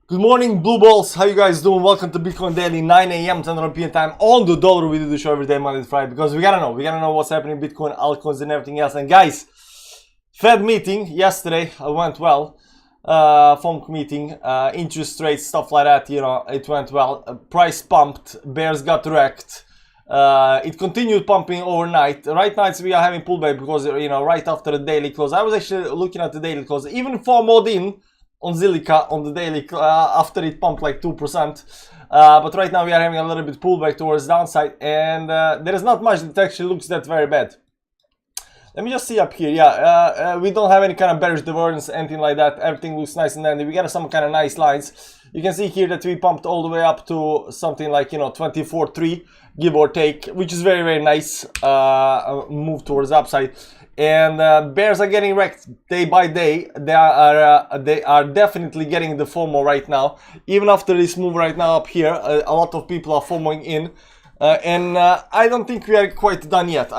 Good morning, Blue Balls. How you guys doing? Welcome to Bitcoin Daily, 9 a.m. 10 European time on the dollar. We do the show every day, Monday to Friday, because we gotta know what's happening in Bitcoin, altcoins, and everything else. And guys, Fed meeting yesterday went well. FOMC meeting, interest rates, stuff like that. You know, it went well. Price pumped, bears got wrecked. It continued pumping overnight. Right now we are having pullback because, you know, right after the daily close. I was actually looking at the daily close, even FOMO'd in on Zilliqa on the daily after it pumped like 2%. But right now we are having a little bit pullback towards downside, and there is not much that actually looks that very bad. Let me just see up here. Yeah, we don't have any kind of bearish divergence, anything like that. Everything looks nice and dandy. We got some kind of nice lines. You can see here that we pumped all the way up to something like, you know, 24.3, give or take, which is very, very nice. Move towards the upside. And bears are getting wrecked day by day. They are definitely getting the FOMO right now. Even after this move right now up here, a lot of people are FOMOing in. And I don't think we are quite done yet. There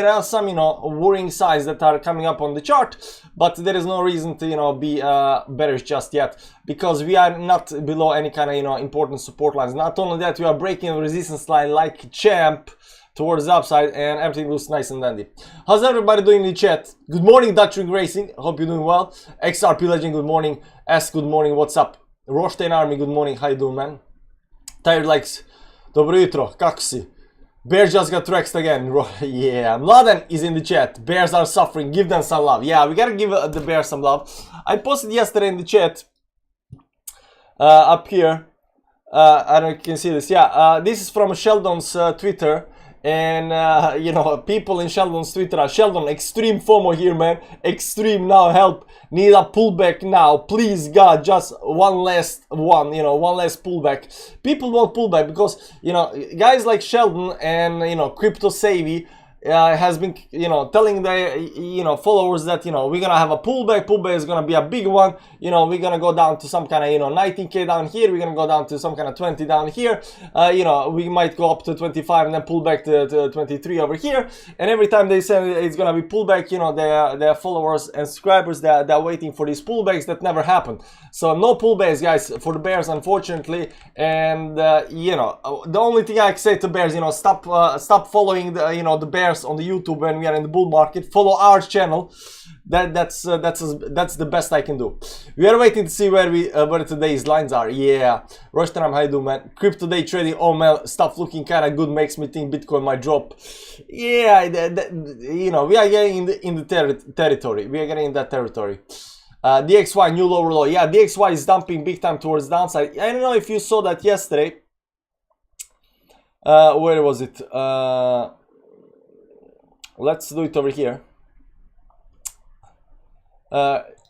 are some, you know, worrying signs that are coming up on the chart, but there is no reason to, you know, be bearish just yet, because we are not below any kind of, you know, important support lines. Not only that, we are breaking a resistance line like champ towards the upside, and everything looks nice and dandy. How's everybody doing in the chat? Good morning, Dutch Ring Racing. Hope you're doing well. XRP Legend, good morning. S, good morning. What's up? Rostein Army, good morning. How you doing, man? Tired Likes, dobro jutro, kako si? Bears just got wrecked again. Yeah, Mladen is in the chat. Bears are suffering, give them some love. Yeah, we gotta give the bears some love. I posted yesterday in the chat, up here. I don't know if you can see this. Yeah, this is from Sheldon's Twitter. And, you know, people in Sheldon's Twitter are, Sheldon, extreme FOMO here, man. Extreme now, help. Need a pullback now. Please, God, just one last pullback. People want pullback because, you know, guys like Sheldon and, you know, Crypto Savvy has been, you know, telling their, you know, followers that, you know, we're gonna have a pullback. Pullback is gonna be a big one. You know, we're gonna go down to some kind of, you know, 19K down here. We're gonna go down to some kind of 20 down here. You know, we might go up to 25 and then pull back to 23 over here. And every time they say it's gonna be pullback, you know, their followers and subscribers, they're waiting for these pullbacks that never happen. So no pullbacks, guys, for the bears, unfortunately. And you know, the only thing I can say to bears, you know, stop following the, you know, the bears on the YouTube when we are in the bull market. Follow our channel. That's the best I can do. We are waiting to see where today's lines are. Yeah, Roshtanam, how you doing, man? Crypto day trading, oh man, stuff looking kind of good, makes me think Bitcoin might drop. Yeah, you know, we are getting in the territory. We are getting in that territory. DXY new lower low. Yeah, DXY is dumping big time towards downside. I don't know if you saw that yesterday. Where was it? Let's do it over here.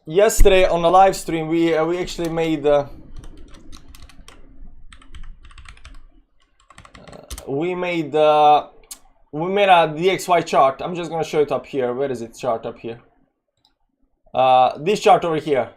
Yesterday on a live stream, we actually made we made a DXY chart. I'm just gonna show it up here. Where is it? Chart up here. This chart over here.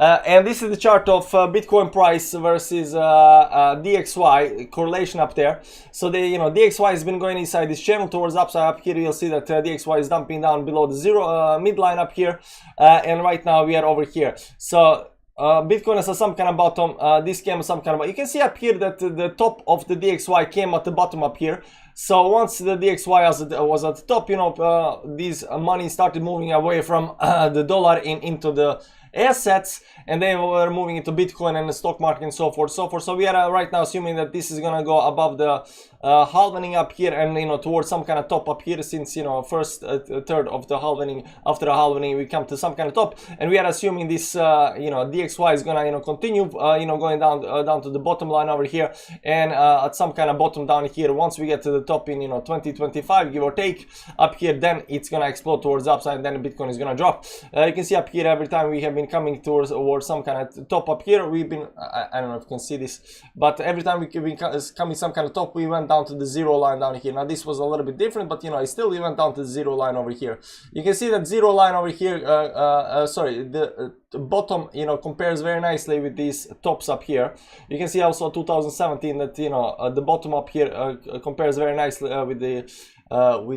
And this is the chart of Bitcoin price versus DXY correlation up there. So you know, DXY has been going inside this channel towards upside. Up here you'll see that DXY is dumping down below the zero midline up here, and right now we are over here. So Bitcoin has some kind of bottom. This came some kind of. You can see up here that the top of the DXY came at the bottom up here. So once the DXY was at the top, you know, these money started moving away from the dollar into the, assets, and then we're moving into Bitcoin and the stock market and so forth, so forth. So we are right now assuming that this is gonna go above the halvening up here, and you know, towards some kind of top up here, since you know first third of the halvening, after the halvening we come to some kind of top, and we are assuming this you know, DXY is gonna, you know, continue you know, going down down to the bottom line over here, and at some kind of bottom down here. Once we get to the top in, you know, 2025, give or take, up here, then it's gonna explode towards the upside, and then Bitcoin is gonna drop. You can see up here, every time we have been coming towards some kind of top up here, we've been I don't know if you can see this, but every time we've been coming some kind of top, we went down to the zero line down here. Now this was a little bit different, but you know, it still went down to the zero line over here. You can see that zero line over here, sorry, the bottom, you know, compares very nicely with these tops up here. You can see also 2017 that, you know, the bottom up here compares very nicely with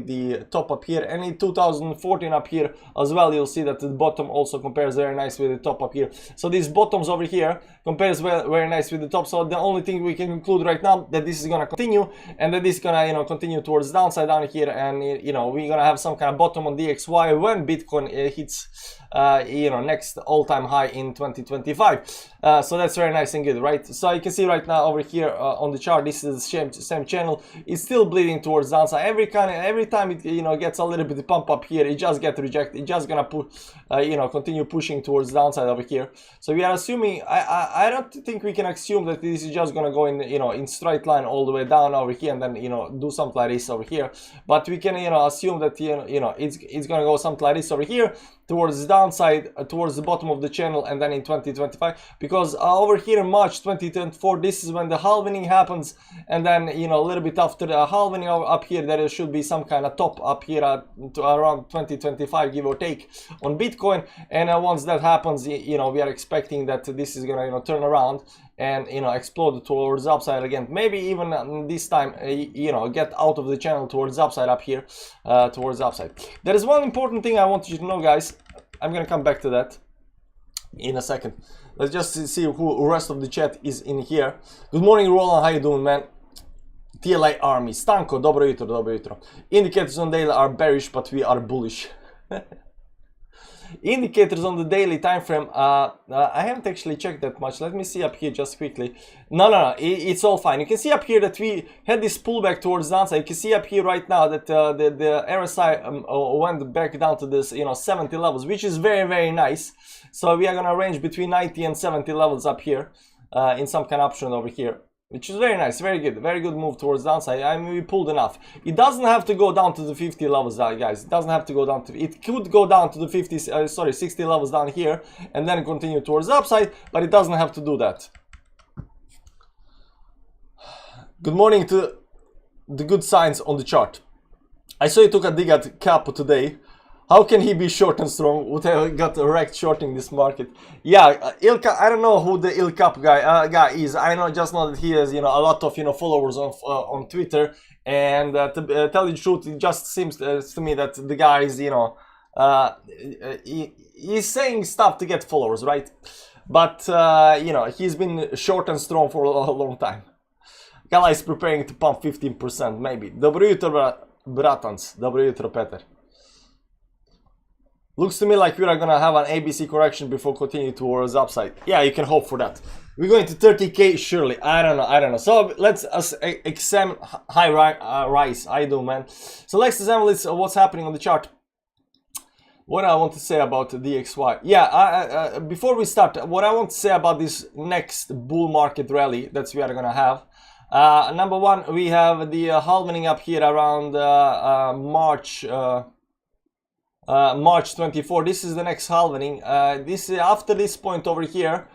the top up here, and in 2014 up here as well, you'll see that the bottom also compares very nice with the top up here. So these bottoms over here compares very nice with the top. So the only thing we can conclude right now, that this is gonna continue, and that this is gonna, you know, continue towards downside down here, and you know, we're gonna have some kind of bottom on DXY when Bitcoin hits you know, next all-time high in 2025. So that's very nice and good, right? So you can see right now over here on the chart, this is the same channel. It's still bleeding towards downside. Every time it, you know, gets a little bit of pump up here, it just gets rejected. It's just gonna put you know, continue pushing towards downside over here. So we are assuming, I don't think we can assume that this is just gonna go in, you know, in straight line all the way down over here, and then, you know, do something like this over here. But we can, you know, assume that, you know, it's gonna go something like this over here towards the downside, towards the bottom of the channel, and then in 2025, because over here in March 2024, this is when the halvening happens, and then, you know, a little bit after the halvening up here, there should be some kind of top up here at around 2025, give or take, on Bitcoin. And once that happens, you know, we are expecting that this is gonna, you know, turn around and, you know, explode towards the upside again. Maybe even this time, you know, get out of the channel towards the upside up here, towards the upside. There is one important thing I want you to know, guys. I'm gonna come back to that in a second. Let's just see who the rest of the chat is in here. Good morning, Roland. How you doing, man? TLA Army. Stanko, dobro jutro, dobro jutro. Indicators on daily are bearish, but we are bullish. Indicators on the daily time frame, I haven't actually checked that much. Let me see up here just quickly. No, it's all fine. You can see up here that we had this pullback towards downside. You can see up here right now that the RSI went back down to this, you know, 70 levels, which is very, very nice. So we are gonna range between 90 and 70 levels up here in some kind of option over here, which is very nice, very good move towards downside. I mean, we pulled enough. It doesn't have to go down to the 50 levels, guys. It doesn't have to go down to, it could go down to the 60 levels down here, and then continue towards the upside, but it doesn't have to do that. Good morning to the good signs on the chart. I saw you took a dig at Capo today. How can he be short and strong? Would have got wrecked shorting this market. Yeah, Ilka, I don't know who the Ilkap guy is. I just know that he has, you know, a lot of, you know, followers on Twitter, and to tell you the truth, it just seems to me that the guy is, you know, he's saying stuff to get followers, right? But you know, he's been short and strong for a long time. Gala is preparing to pump 15%, maybe. Dobro jutro, bratans. Dobro jutro, Peter. Looks to me like we are gonna have an ABC correction before continuing towards upside. Yeah, you can hope for that. We're going to 30k surely. I don't know. So let's examine high rise. I do, man. So let's examine what's happening on the chart. What I want to say about the DXY. Yeah, before we start, what I want to say about this next bull market rally that we are gonna have. Number one, we have the halvening up here around March 24. This is the next halvening. This after this point over here,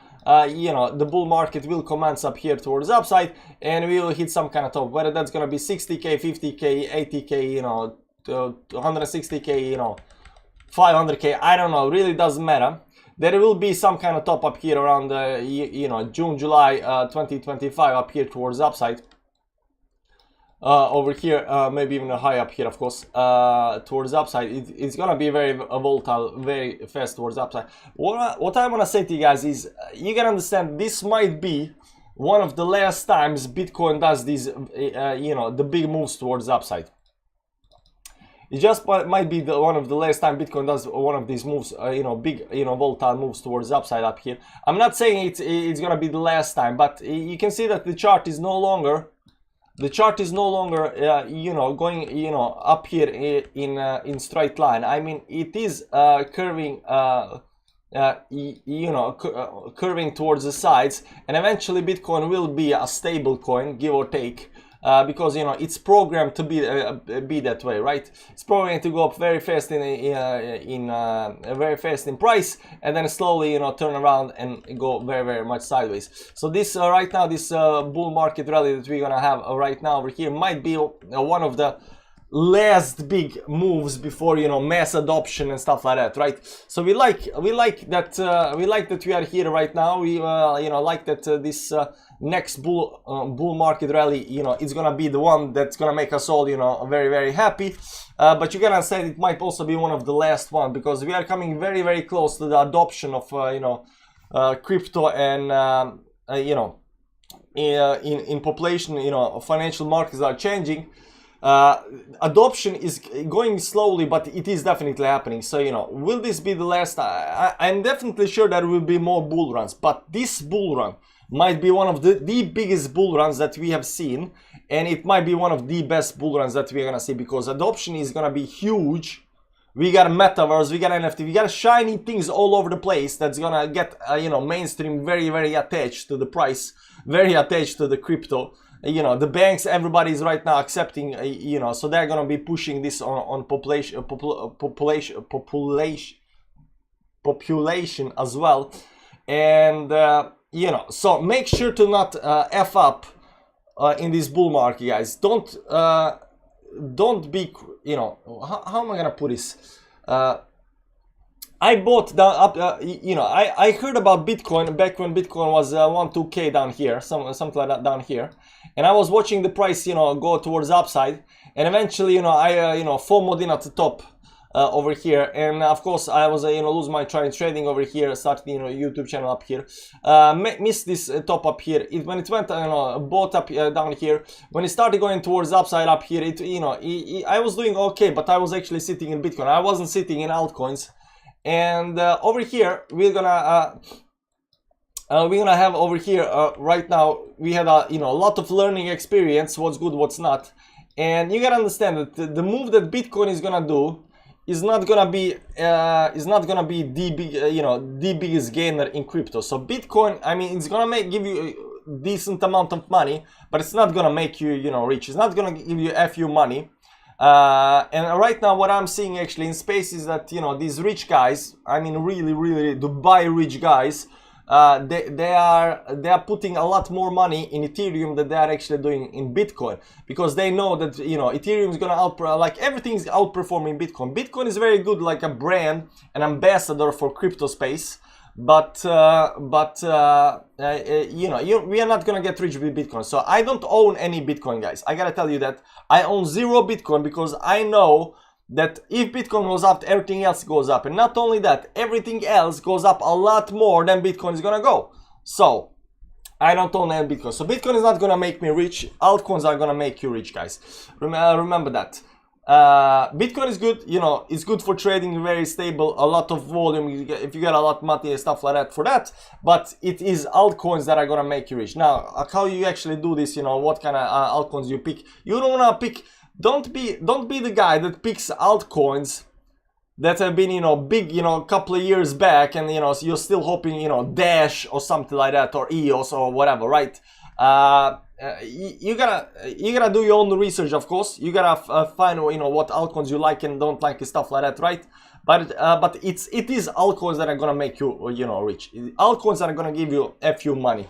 you know, the bull market will commence up here towards the upside, and we will hit some kind of top, whether that's gonna be 60k, 50k, 80k, you know, 160k, you know, 500k. I don't know, really doesn't matter. There will be some kind of top up here around you know, June, July 2025 up here towards the upside. Over here, maybe even a high up here, of course, towards the upside. It's gonna be very volatile, very fast towards the upside. What I wanna say to you guys is, you can understand this might be one of the last times Bitcoin does these, you know, the big moves towards the upside. It just might be one of the last time Bitcoin does one of these moves, big, volatile moves towards the upside up here. I'm not saying it's gonna be the last time, but you can see that the chart is no longer going, up here in straight line. I mean, it is curving, curving towards the sides, and eventually Bitcoin will be a stable coin, give or take. Because it's programmed to be that way, right? It's programmed to go up very fast very fast in price, and then slowly turn around and go very, very much sideways. So this right now, this bull market rally that we're gonna have right now over here might be one of the last big moves before mass adoption and stuff like that, right? So we like that we are here right now. We like that this next bull market rally, it's gonna be the one that's gonna make us all very, very happy. But you can understand it might also be one of the last one, because we are coming very, very close to the adoption of crypto, and in population, financial markets are changing. Adoption is going slowly, but it is definitely happening. So will this be the last? I'm definitely sure there will be more bull runs, but this bull run might be one of the biggest bull runs that we have seen, and it might be one of the best bull runs that we're gonna see, because adoption is gonna be huge. We got metaverse, we got NFT, we got shiny things all over the place that's gonna get mainstream very, very attached to the price, very attached to the crypto. The banks, everybody's right now accepting, so they're gonna be pushing this on population as well. And so make sure to not f up in this bull market, guys. Don't be, how am I gonna put this? I bought down up, I heard about Bitcoin back when Bitcoin was 1-2K down here, something like that down here, and I was watching the price, go towards the upside, and eventually, I, FOMO'd in at the top over here, and of course I was, lose my trading over here, started, YouTube channel up here, missed this top up here. When it went, bought up down here, when it started going towards the upside up here, I was doing okay, but I was actually sitting in Bitcoin. I wasn't sitting in altcoins. And over here we're gonna have over here right now we had a lot of learning experience, what's good, what's not, and you gotta understand that the move that Bitcoin is gonna do is not gonna be the biggest gainer in crypto. So Bitcoin, I mean, it's gonna give you a decent amount of money, but it's not gonna make you rich. It's not gonna give you a few money. And right now what I'm seeing actually in space is that these rich guys, I mean really Dubai rich guys, they are putting a lot more money in Ethereum than they are actually doing in Bitcoin, because they know that Ethereum is gonna like everything's outperforming Bitcoin. Bitcoin is very good, like a brand, an ambassador for crypto space, but we are not gonna get rich with Bitcoin. So I don't own any Bitcoin, guys. I gotta tell you that I own 0 Bitcoin, because I know that if Bitcoin goes up, everything else goes up, and not only that, everything else goes up a lot more than Bitcoin is gonna go. So I don't own any Bitcoin. So Bitcoin is not gonna make me rich. Altcoins are gonna make you rich, guys. Remember that. Bitcoin is good, it's good for trading, very stable, a lot of volume, if you get a lot of money and stuff like that for that, but it is altcoins that are gonna make you rich. Now, how you actually do this, what kind of altcoins you pick. You don't wanna pick, don't be the guy that picks altcoins that have been, big, couple of years back, and, you're still hoping, Dash or something like that, or EOS or whatever, right? You gotta do your own research, of course. You gotta find what altcoins you like and don't like and stuff like that, right? But it is altcoins that are gonna make you rich. Altcoins are gonna give you a few money.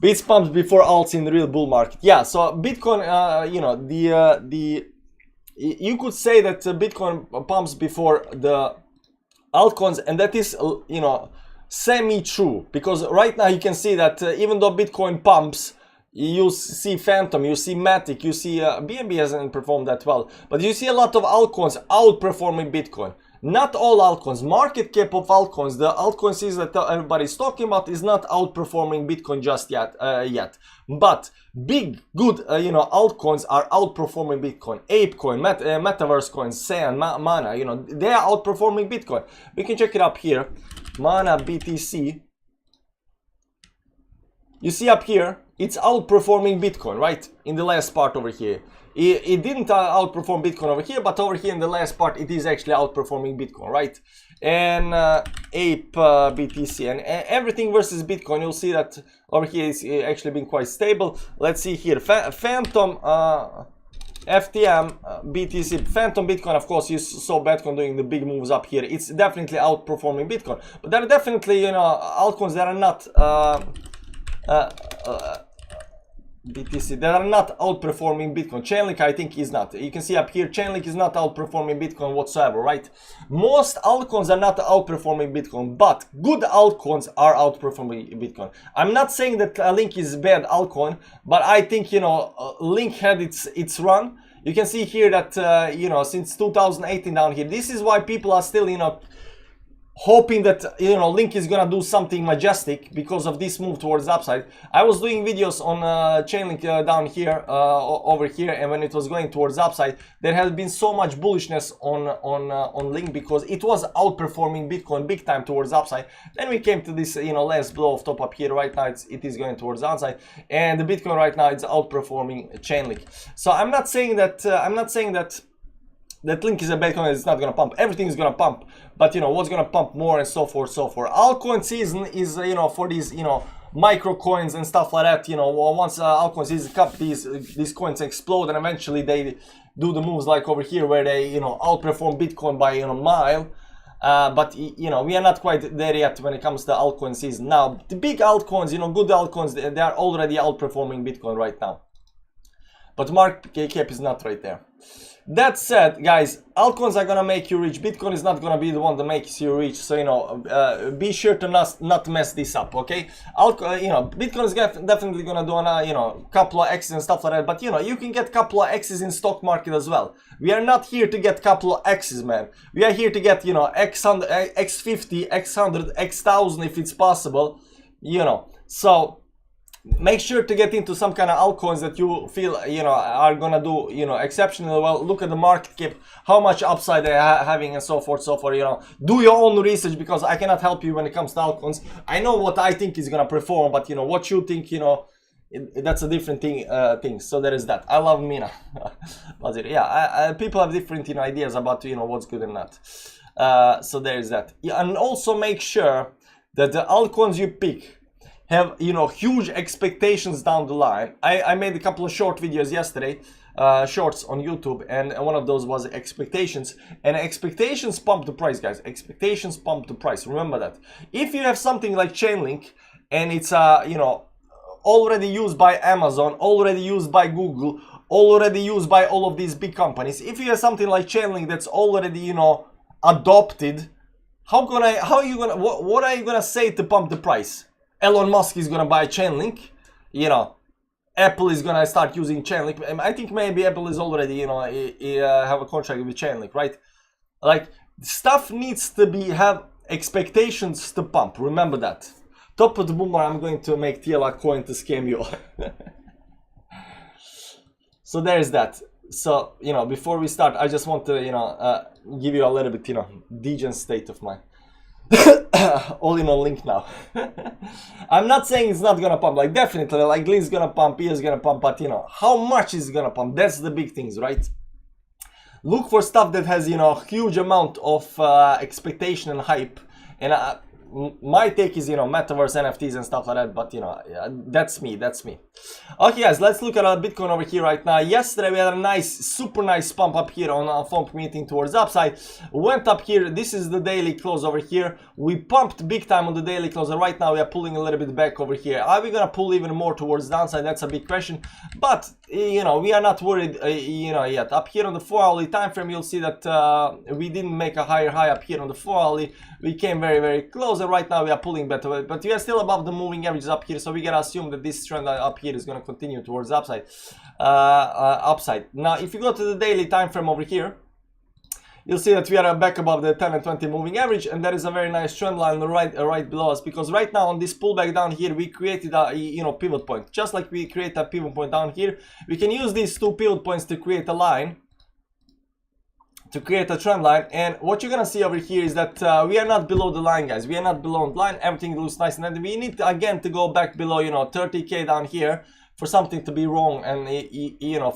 Bits pumps before alts in the real bull market. Yeah, so Bitcoin, you could say that Bitcoin pumps before the altcoins, and that is semi-true, because right now you can see that even though Bitcoin pumps, you see Phantom, you see Matic, you see BNB hasn't performed that well, but you see a lot of altcoins outperforming Bitcoin. Not all altcoins. Market cap of altcoins, the altcoins is that everybody's talking about, is not outperforming Bitcoin just yet. But big, good, you know, altcoins are outperforming Bitcoin. ApeCoin, Metaverse coins, Sand, Mana, you know, they are outperforming Bitcoin. We can check it up here. Mana BTC. You see up here, it's outperforming Bitcoin, right? In the last part over here. It didn't outperform Bitcoin over here, but over here in the last part, it is actually outperforming Bitcoin, right? And Ape BTC and everything versus Bitcoin, you'll see that over here is actually been quite stable. Let's see here, Phantom FTM BTC, Phantom Bitcoin, of course, you saw Bitcoin doing the big moves up here. It's definitely outperforming Bitcoin, but there are definitely, you know, altcoins that are not BTC that are not outperforming Bitcoin. Chainlink, I think, is not. You can see up here, Chainlink is not outperforming Bitcoin whatsoever, right? Most altcoins are not outperforming Bitcoin, but good altcoins are outperforming Bitcoin. I'm not saying that Link is bad altcoin, but I think, you know, Link had its run. You can see here that you know, since 2018 down here, this is why people are still, you know, hoping that, you know, Link is gonna do something majestic because of this move towards the upside. I was doing videos on Chainlink down here, over here, and when it was going towards the upside, there has been so much bullishness on Link because it was outperforming Bitcoin big time towards the upside. Then we came to this, you know, last blow of top up here. Right now it is going towards the downside, and the Bitcoin right now is outperforming Chainlink. So I'm not saying that that Link is a bad coin, it's not gonna pump. Everything is gonna pump, but you know what's gonna pump more, and so forth, so forth. Altcoin season is, you know, for these, you know, micro coins and stuff like that. You know, once altcoin season comes, these coins explode, and eventually they do the moves like over here where they, you know, outperform Bitcoin by, you know, mile. But you know, we are not quite there yet when it comes to altcoin season. Now the big altcoins, you know, good altcoins, they are already outperforming Bitcoin right now, but market cap is not right there. That said, guys, altcoins are gonna make you rich. Bitcoin is not gonna be the one that makes you rich. So, you know, be sure to not mess this up, okay? You know, Bitcoin is definitely gonna do you know, couple of X's and stuff like that. But you know, you can get couple of X's in stock market as well. We are not here to get couple of X's, man. We are here to get, you know, X100, X50, X100, X1000 if it's possible. You know, so make sure to get into some kind of altcoins that you feel, you know, are gonna do, you know, exceptionally well. Look at the market cap, how much upside they're having, and so forth, so forth. You know, do your own research, because I cannot help you when it comes to altcoins. I know what I think is gonna perform, but you know what you think, you know, that's a different thing. So there is that. I love Mina. Yeah, people have different, you know, ideas about, you know, what's good and not. So there is that. Yeah, and also make sure that the altcoins you pick have, you know, huge expectations down the line. I made a couple of short videos yesterday, shorts on YouTube, and one of those was expectations. And expectations pump the price, guys. Expectations pump the price. Remember that. If you have something like Chainlink and it's you know, already used by Amazon, already used by Google, already used by all of these big companies, if you have something like Chainlink that's already, you know, adopted, what are you gonna say to pump the price? Elon Musk is gonna buy Chainlink, you know, Apple is gonna start using Chainlink. I think maybe Apple is already, you know, have a contract with Chainlink, right? Like, stuff needs to have expectations to pump. Remember that. Top of the boomer, I'm going to make TLA coin to scam you. So there's that. So, you know, before we start, I just want to, you know, give you a little bit, you know, degen state of mind. All in on Link now. I'm not saying it's not gonna pump, like definitely, like Link's gonna pump, E is gonna pump, but you know, how much is gonna pump? That's the big things, right? Look for stuff that has, you know, huge amount of expectation and hype, and my take is, you know, metaverse, NFTs and stuff like that, but you know, that's me. Okay, guys, let's look at our Bitcoin over here right now. Yesterday we had a nice, super nice pump up here on our FOMC meeting towards the upside. Went up here. This is the daily close over here. We pumped big time on the daily close, and right now we are pulling a little bit back over here. Are we gonna pull even more towards the downside? That's a big question, but you know, we are not worried, you know, yet. Up here on the 4-hourly time frame, you'll see that we didn't make a higher high up here on the 4-hourly. We came very, very close, and right now we are pulling better, but we are still above the moving averages up here, so we gotta assume that this trend up here is gonna continue towards the upside. Now if you go to the daily time frame over here, you'll see that we are back above the 10 and 20 moving average, and there is a very nice trend line right below us, because right now on this pullback down here we created a pivot point. Just like we create a pivot point down here, we can use these two pivot points to create a line, to create a trend line. And what you're gonna see over here is that we are not below the line, guys. We are not below the line. Everything looks nice, and then we need again to go back below 30k down here for something to be wrong, and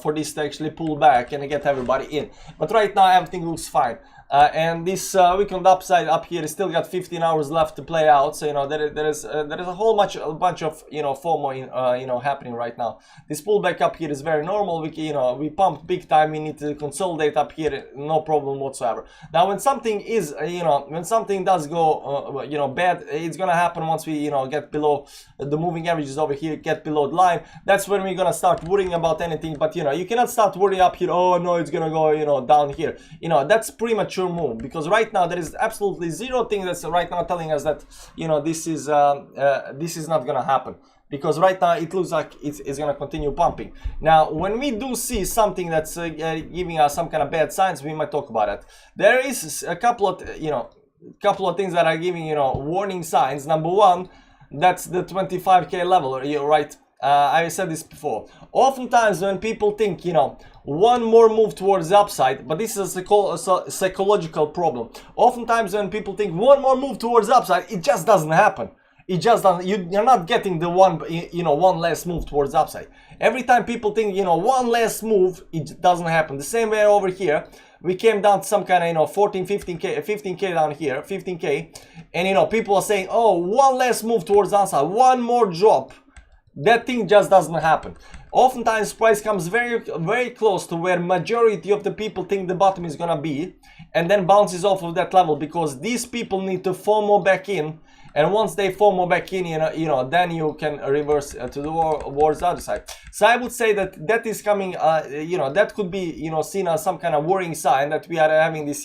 for this to actually pull back and get everybody in. But right now everything looks fine, and this weekend upside up here is still got 15 hours left to play out. So there is a whole bunch of FOMO happening right now. This pullback up here is very normal. We pumped big time. We need to consolidate up here, no problem whatsoever. Now when something is when something does go bad, it's gonna happen once we get below the moving averages over here, get below the line. That's when we're gonna start worrying about anything. But you cannot start worrying up here. Oh no, it's gonna go down here. That's premature move, because right now there is absolutely zero thing that's right now telling us that this is not gonna happen, because right now it looks like it's gonna continue pumping. Now when we do see something that's giving us some kind of bad signs, we might talk about it. There is a couple of things that are giving warning signs. Number one, that's the 25k level, right? I said this before. Oftentimes when people think one more move towards the upside, but this is a psychological problem. Oftentimes when people think one more move towards the upside, it just doesn't happen. It just doesn't. You're not getting the one less move towards the upside. Every time people think one less move, it doesn't happen. The same way over here, we came down to some kind of 15k down here, 15k, and people are saying, oh, one less move towards the upside, one more drop. That thing just doesn't happen. Oftentimes price comes very, very close to where majority of the people think the bottom is gonna be, and then bounces off of that level, because these people need to FOMO back in, and once they FOMO back in, then you can reverse towards the other side. So I would say that is coming, that could be seen as some kind of worrying sign that we are having this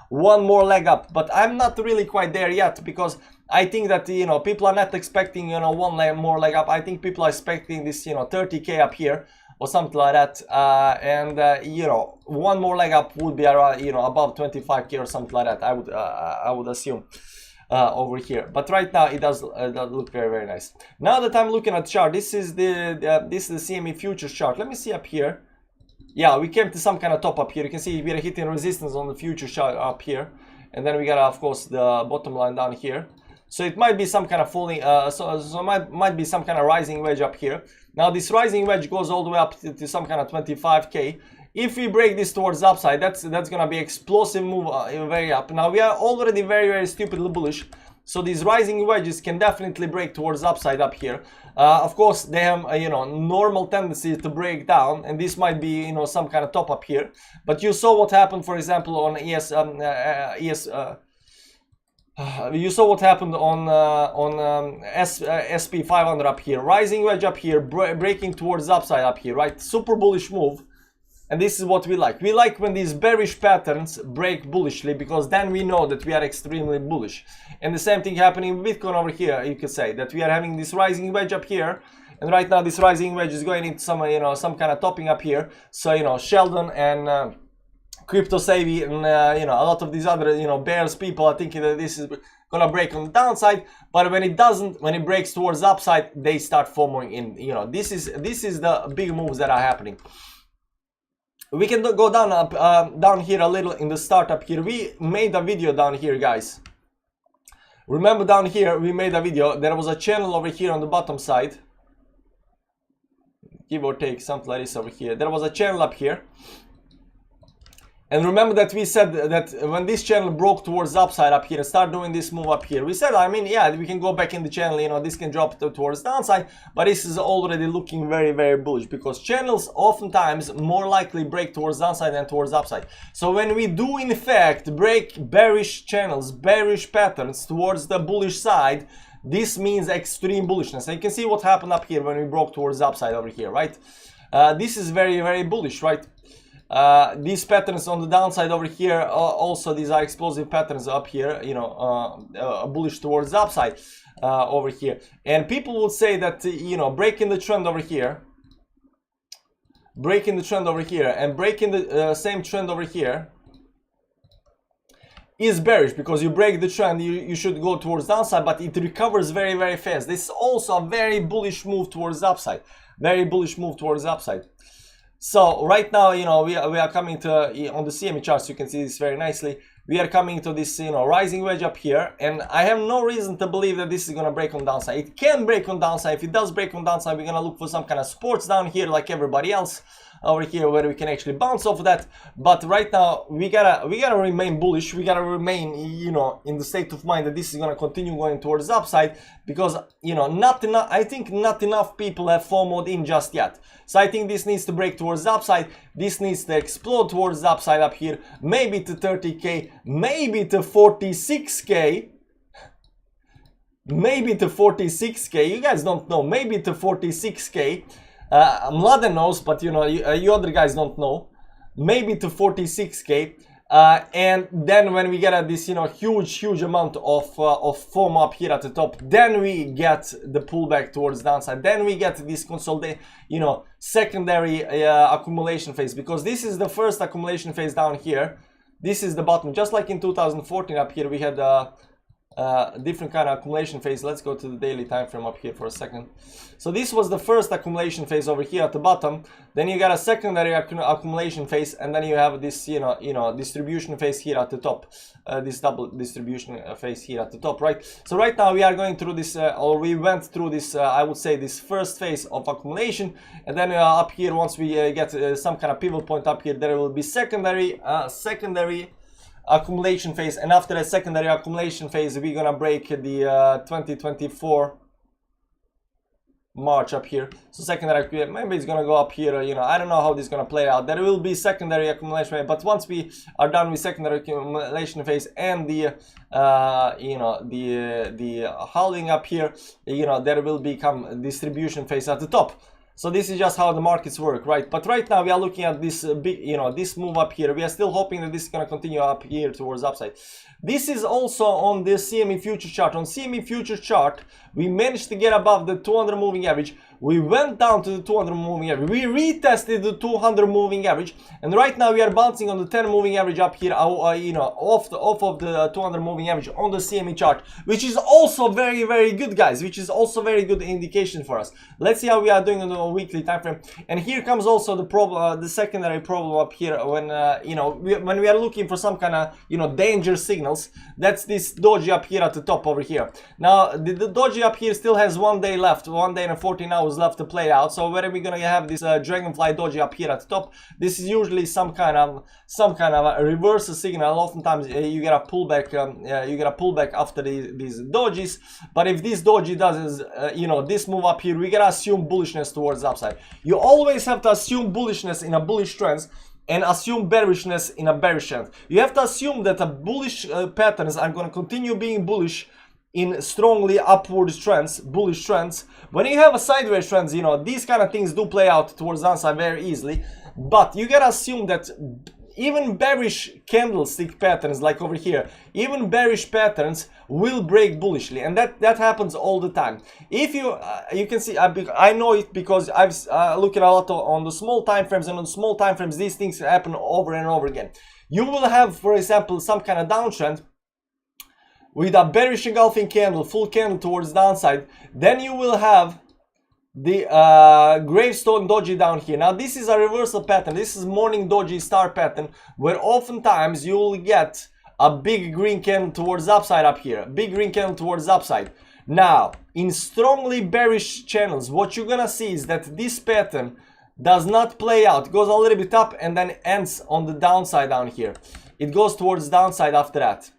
one more leg up. But I'm not really quite there yet, because I think that people are not expecting one more leg up. I think people are expecting this 30k up here or something like that, and one more leg up would be around above 25k or something like that. I would assume over here. But right now it does look very, very nice. Now that I'm looking at the chart, this is the CME futures chart. Let me see up here. Yeah, we came to some kind of top up here. You can see we are hitting resistance on the futures chart up here, and then we got of course the bottom line down here. So it might be some kind of falling, so might be some kind of rising wedge up here. Now this rising wedge goes all the way up to some kind of 25k. If we break this towards the upside, that's gonna be explosive move very up. Now we are already very, very stupidly bullish, so these rising wedges can definitely break towards the upside up here. Of course they have normal tendency to break down, and this might be some kind of top up here. But you saw what happened, for example, on you saw what happened on SP 500 up here. Rising wedge up here, breaking towards the upside up here, right? Super bullish move. And this is what we like. We like when these bearish patterns break bullishly, because then we know that we are extremely bullish. And the same thing happening with Bitcoin over here. You could say that we are having this rising wedge up here, and right now this rising wedge is going into some some kind of topping up here. So Sheldon and Crypto Savvy and a lot of these other bears people are thinking that this is gonna break on the downside, but when it doesn't, when it breaks towards the upside, they start forming in. This is the big moves that are happening. We can go down here a little in the start up here. We made a video down here, guys. Remember down here we made a video. There was a channel over here on the bottom side, give or take something like this over here. There was a channel up here. And remember that we said that when this channel broke towards the upside up here and start doing this move up here, we said, yeah, we can go back in the channel, this can drop towards the downside, but this is already looking very, very bullish, because channels oftentimes more likely break towards the downside than towards the upside. So when we do in fact break bearish channels, bearish patterns towards the bullish side, this means extreme bullishness. And you can see what happened up here when we broke towards the upside over here, right? This is very, very bullish, right? These patterns on the downside over here, also these are explosive patterns up here, bullish towards the upside over here. And people would say that, breaking the trend over here, and breaking the same trend over here, is bearish, because you break the trend, you should go towards downside, but it recovers very, very fast. This is also a very bullish move towards the upside. Very bullish move towards the upside. So right now, you know, we are coming to, on the CME charts, you can see this very nicely. We are coming to this, you know, rising wedge up here, and I have no reason to believe that this is gonna break on downside. It can break on downside. If it does break on downside, we're gonna look for some kind of supports down here like everybody else over here, where we can actually bounce off of that. But right now we gotta remain bullish. We gotta remain, you know, in the state of mind that this is gonna continue going towards the upside, because, you know, I think not enough people have FOMO'd in just yet. So I think this needs to break towards the upside. This needs to explode towards the upside up here, maybe to 30k, maybe to 46k, maybe to 46k. You guys don't know, maybe to 46k. Mladen knows, but you know, you other guys don't know. Maybe to 46k. And then when we get this, you know, huge amount of foam up here at the top, then we get the pullback towards downside. Then we get this consolidate, you know, secondary accumulation phase, because this is the first accumulation phase down here. This is the bottom, just like in 2014 up here we had different kind of accumulation phase. Let's go to the daily time frame up here for a second. So this was the first accumulation phase over here at the bottom. Then you got a secondary accumulation phase, and then you have this, you know, distribution phase here at the top. This double distribution phase here at the top, right? So right now we are going through this, or we went through this, I would say, this first phase of accumulation, and then up here, once we get some kind of pivot point up here, there will be secondary accumulation phase, and after a secondary accumulation phase we're gonna break the 2024 March up here. So secondary, maybe it's gonna go up here, you know, I don't know how this is gonna play out. There will be secondary accumulation phase, but once we are done with secondary accumulation phase and the you know, the holding up here, you know, there will become distribution phase at the top. So this is just how the markets work, right? But right now we are looking at this big, you know, this move up here. We are still hoping that this is going to continue up here towards upside. This is also on the CME future chart. On CME future chart, we managed to get above the 200 moving average. We went down to the 200 moving average. We retested the 200 moving average, and right now we are bouncing on the 10 moving average up here, you know, off of the 200 moving average on the CME chart, which is also very, very good, guys. Which is also very good indication for us. Let's see how we are doing on the weekly time frame. And here comes also the problem, the secondary problem up here, when you know, when we are looking for some kind of, you know, danger signals. That's this doji up here at the top over here. Now the doji up here still has 1 day left, 1 day and 14 hours left to play out. So where are we gonna have this dragonfly doji up here at the top? This is usually some kind of a reverse signal. Oftentimes you get a pullback after these dojis. But if this doji does you know, this move up here, we gotta assume bullishness towards the upside. You always have to assume bullishness in a bullish trend and assume bearishness in a bearish trend. You have to assume that a bullish patterns are going to continue being bullish in strongly upward trends, bullish trends. When you have a sideways trends, you know, these kind of things do play out towards the downside very easily. But you gotta assume that even bearish candlestick patterns, like over here, even bearish patterns will break bullishly, and that happens all the time. If you you can see, I know it because I've looked a lot on the small time frames, and on small time frames these things happen over and over again. You will have, for example, some kind of downtrend with a bearish engulfing candle, full candle towards downside. Then you will have the gravestone doji down here. Now this is a reversal pattern. This is morning doji star pattern, where oftentimes you will get a big green candle towards upside up here, big green candle towards upside. Now in strongly bearish channels, what you're gonna see is that this pattern does not play out. It goes a little bit up and then ends on the downside down here. It goes towards downside after that.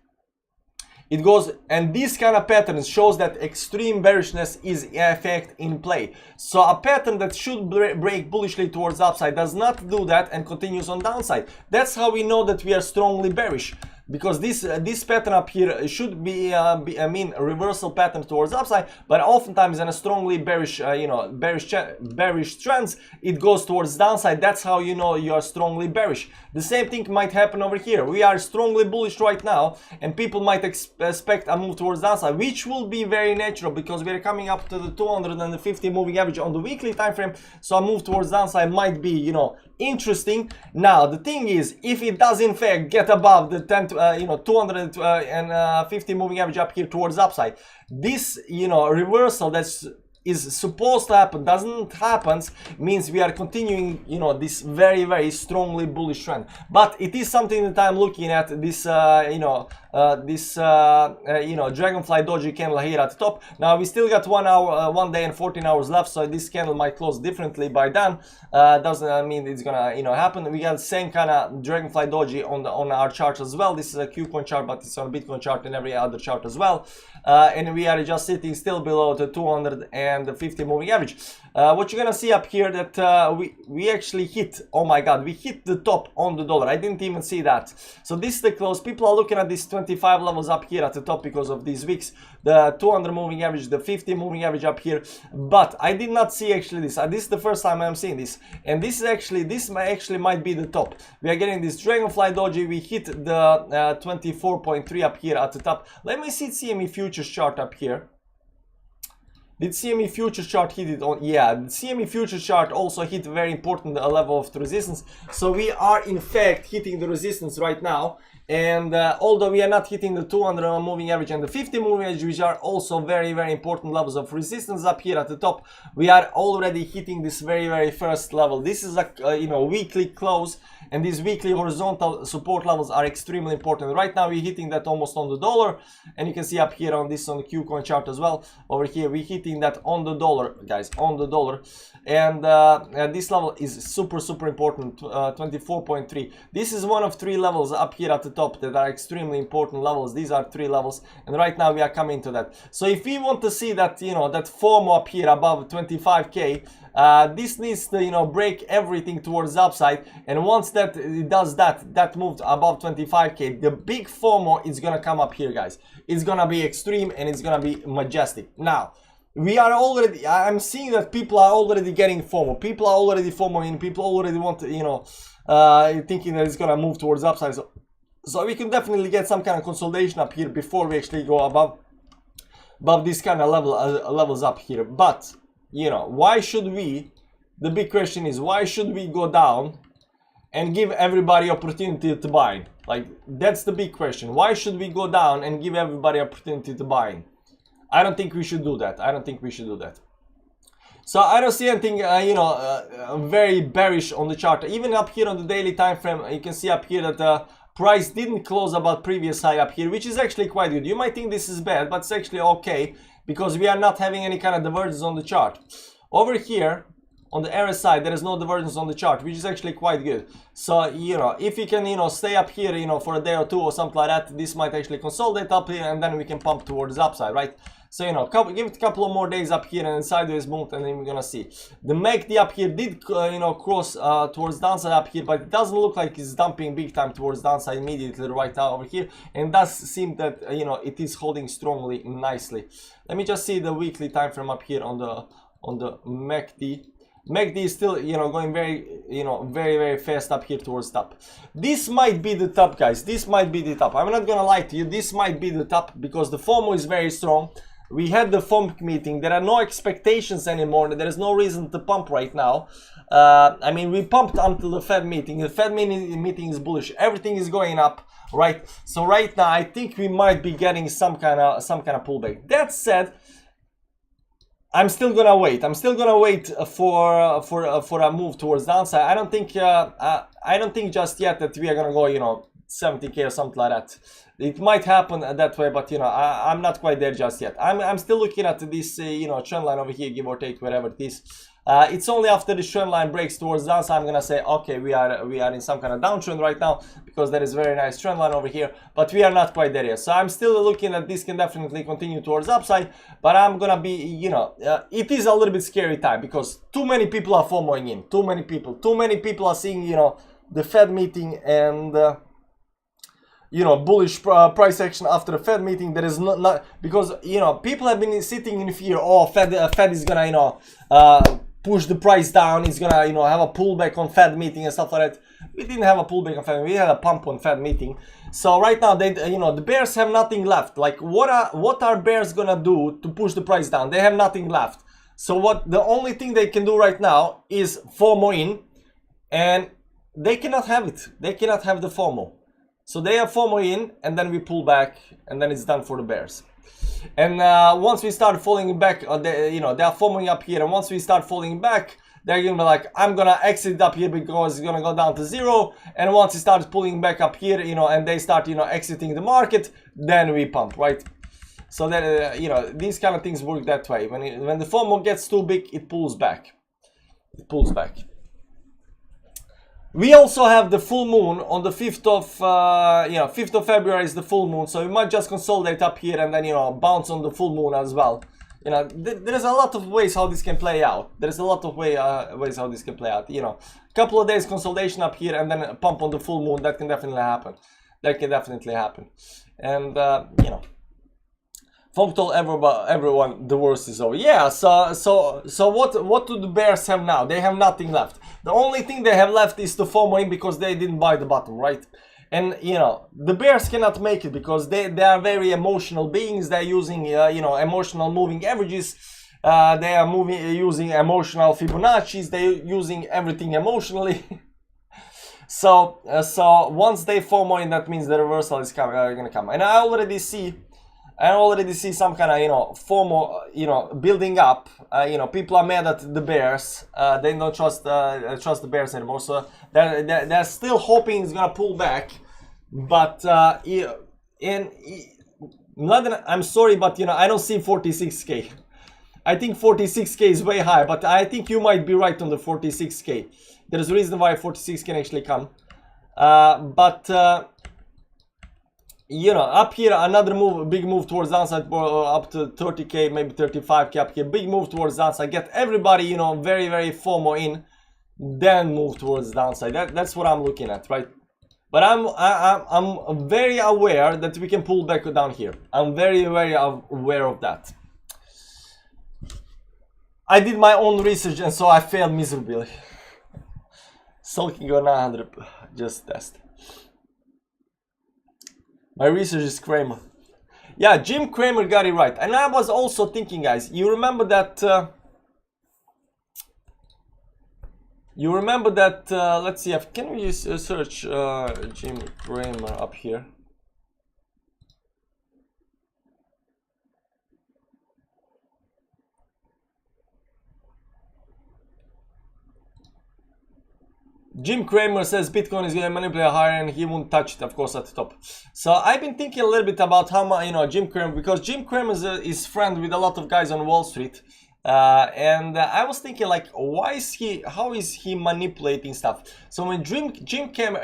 It goes, and this kind of pattern shows that extreme bearishness is in effect in play. So a pattern that should break bullishly towards upside does not do that and continues on downside. That's how we know that we are strongly bearish, because this pattern up here should be a reversal pattern towards upside, but oftentimes in a strongly bearish you know, bearish trends, it goes towards downside. That's how you know you are strongly bearish. The same thing might happen over here. We are strongly bullish right now, and people might expect a move towards downside, which will be very natural because we are coming up to the 250 moving average on the weekly time frame. So a move towards downside might be, you know, interesting. Now the thing is, if it does in fact get above the 10 250 moving average up here towards upside. This, you know, reversal that's is supposed to happen doesn't happen, means we are continuing, you know, this very strongly bullish trend. But it is something that I'm looking at, this dragonfly doji candle here at the top. Now we still got 1 day and 14 hours left, so this candle might close differently by then. Doesn't mean it's gonna, you know, happen. We got the same kind of dragonfly doji on our chart as well. This is a Qcoin chart, but it's on a Bitcoin chart and every other chart as well. And we are just sitting still below the 250 moving average. What you're gonna see up here that we actually hit, oh my god, we hit the top on the dollar. I didn't even see that. So this is the close. People are looking at these 25 levels up here at the top because of these wicks, the 200 moving average, the 50 moving average up here. But I did not see actually this. This is the first time I'm seeing this, and this might be the top. We are getting this dragonfly doji. We hit the 24.3 up here at the top. Let me see CME futures chart up here. Did CME futures chart hit it on? Yeah, the CME futures chart also hit a very important level of resistance. So we are in fact hitting the resistance right now. And although we are not hitting the 200 moving average and the 50 moving average, which are also very important levels of resistance up here at the top, we are already hitting this very first level. This is a weekly close, and these weekly horizontal support levels are extremely important. Right now we're hitting that almost on the dollar, and you can see up here on the Qcoin chart as well. Over here we're hitting that on the dollar, guys, on the dollar, and this level is super important, 24.3. This is one of 3 levels up here at the top that are extremely important levels. These are 3 levels, and right now we are coming to that. So if we want to see that, you know, that FOMO up here above 25k, this needs to, you know, break everything towards the upside, and once that it does that moved above 25k, the big FOMO is gonna come up here, guys. It's gonna be extreme and it's gonna be majestic. Now we are already, I'm seeing that people are already getting FOMO. People are already FOMOing. People already want to, you know, thinking that it's gonna move towards the upside. So we can definitely get some kind of consolidation up here before we actually go above this kind of levels up here. But, you know, why should we, the big question is, why should we go down and give everybody opportunity to buy? Like, that's the big question. Why should we go down and give everybody opportunity to buy? I don't think we should do that. I don't think we should do that. So I don't see anything, very bearish on the chart. Even up here on the daily time frame, you can see up here that price didn't close above previous high up here, which is actually quite good. You might think this is bad, but it's actually okay because we are not having any kind of divergence on the chart. Over here on the RSI, there is no divergence on the chart, which is actually quite good. So, you know, if you can, you know, stay up here, you know, for a day or two or something like that, this might actually consolidate up here, and then we can pump towards the upside, right? So, you know, give it a couple of more days up here and sideways move, and then we're gonna see. The MACD up here did, you know, cross towards downside up here, but it doesn't look like it's dumping big time towards downside immediately right now over here. And it does seem that, you know, it is holding strongly, nicely. Let me just see the weekly time frame up here on the MACD. MACD is still, you know, going very fast up here towards top. This might be the top, guys. This might be the top. I'm not gonna lie to you. This might be the top because the FOMO is very strong. We had the FOMC meeting. There are no expectations anymore. There is no reason to pump right now. I mean, we pumped until the Fed meeting. The Fed meeting is bullish. Everything is going up, right? So right now, I think we might be getting some kind of pullback. That said, I'm still gonna wait. I'm still gonna wait for a move towards downside. I don't think just yet that we are gonna go, you know, 70k or something like that. It might happen that way, but you know, I'm not quite there just yet. I'm still looking at this, you know, trend line over here, give or take, wherever it is. It's only after the trend line breaks towards downside I'm gonna say, okay, we are in some kind of downtrend right now because there is a very nice trend line over here, but we are not quite there yet. So I'm still looking at this can definitely continue towards upside, but I'm gonna be, you know, it is a little bit scary time because too many people are FOMOing in. Too many people are seeing, you know, the Fed meeting and you know, bullish price action after the Fed meeting. There is not because, you know, people have been sitting in fear. Oh, Fed is gonna, you know, push the price down. It's gonna, you know, have a pullback on Fed meeting and stuff like that. We didn't have a pullback on Fed. We had a pump on Fed meeting. So right now, they, you know, the bears have nothing left. Like, what are bears gonna do to push the price down? They have nothing left. So the only thing they can do right now is FOMO in, and they cannot have it. They cannot have the FOMO. So they have FOMO in, and then we pull back, and then it's done for the bears. And once we start falling back, they're FOMOing up here, and once we start falling back, they're gonna be like, I'm gonna exit up here because it's gonna go down to 0. And once it starts pulling back up here, and they start, exiting the market, then we pump, right? So that, these kind of things work that way. When the FOMO gets too big, it pulls back. It pulls back. We also have the full moon on the 5th of, 5th of February is the full moon. So we might just consolidate up here and then, bounce on the full moon as well. There's a lot of ways how this can play out. There's a lot of ways how this can play out. Couple of days consolidation up here and then pump on the full moon. That can definitely happen. That can definitely happen. And, Funk told everyone the worst is over. Yeah, so what do the bears have now? They have nothing left. The only thing they have left is to FOMO in because they didn't buy the bottom, right? And the bears cannot make it because they are very emotional beings. They're using emotional moving averages. They are using emotional Fibonacci's. They're using everything emotionally. So once they FOMO in, that means the reversal is gonna come. And I already see some kind of FOMO building up. People are mad at the bears. They don't trust the bears anymore, so they're still hoping it's gonna pull back. But I'm sorry, but I don't see 46k. I think 46k is way high, but I think you might be right on the 46k. There's a reason why 46 can actually come. Up here, another big move towards downside, up to 30k, maybe 35k up here. Big move towards downside. Get everybody, very, very FOMO in, then move towards downside. That's what I'm looking at, right? But I'm very aware that we can pull back down here. I'm very, very aware of that. I did my own research and so I failed miserably. Sulking on 900, just test. My research is Kramer. Yeah, Jim Cramer got it right. And I was also thinking, guys, you remember that, let's see, can we search Jim Cramer up here? Jim Cramer says Bitcoin is going to manipulate higher and he won't touch it, of course, at the top. So I've been thinking a little bit about how much, Jim Cramer, because Jim Cramer is friend with a lot of guys on Wall Street. And I was thinking, like, how is he manipulating stuff? So when Jim Cramer,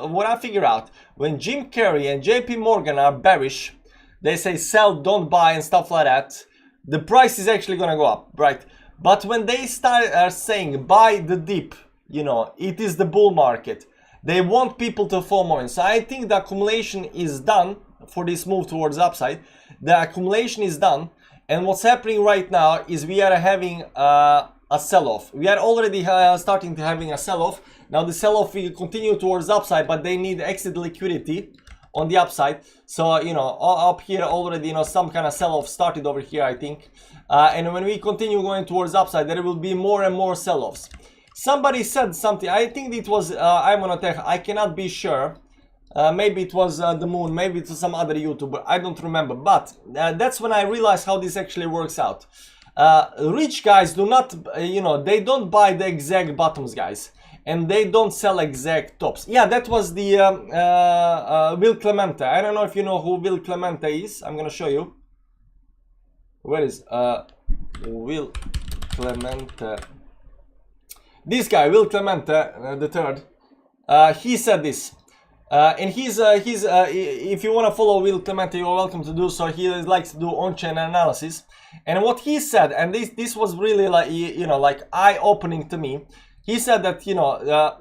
what I figure out, when Jim Carrey and JP Morgan are bearish, they say sell, don't buy and stuff like that, the price is actually going to go up, right? But when they start saying buy the dip, it is the bull market, they want people to FOMO in. So I think the accumulation is done for this move towards upside. The accumulation is done. And what's happening right now is we are having a sell-off. We are already starting to having a sell-off. Now the sell-off will continue towards upside, but they need exit liquidity on the upside. So, up here already, some kind of sell-off started over here, I think. And when we continue going towards upside, there will be more and more sell-offs. Somebody said something, I think it was Imonotech, I cannot be sure. Maybe it was the moon, maybe it was some other YouTuber, I don't remember. But that's when I realized how this actually works out. Rich guys do not, they don't buy the exact bottoms, guys. And they don't sell exact tops. Yeah, that was the Will Clemente. I don't know if you know who Will Clemente is. I'm gonna show you. Where is Will Clemente? This guy, Will Clemente, the third, he said this. And if you want to follow Will Clemente, you're welcome to do so. He likes to do on-chain analysis. And what he said, and this was really like, like eye-opening to me. He said that,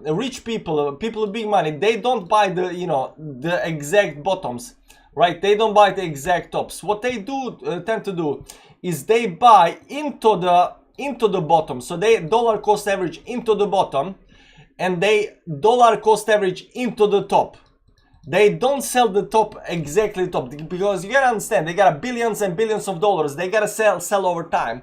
rich people with big money, they don't buy the, the exact bottoms, right? They don't buy the exact tops. What they do tend to do is they buy into the bottom. So they dollar cost average into the bottom, and they dollar cost average into the top. They don't sell the top exactly top, because you gotta understand, they got billions and billions of dollars. They gotta sell over time.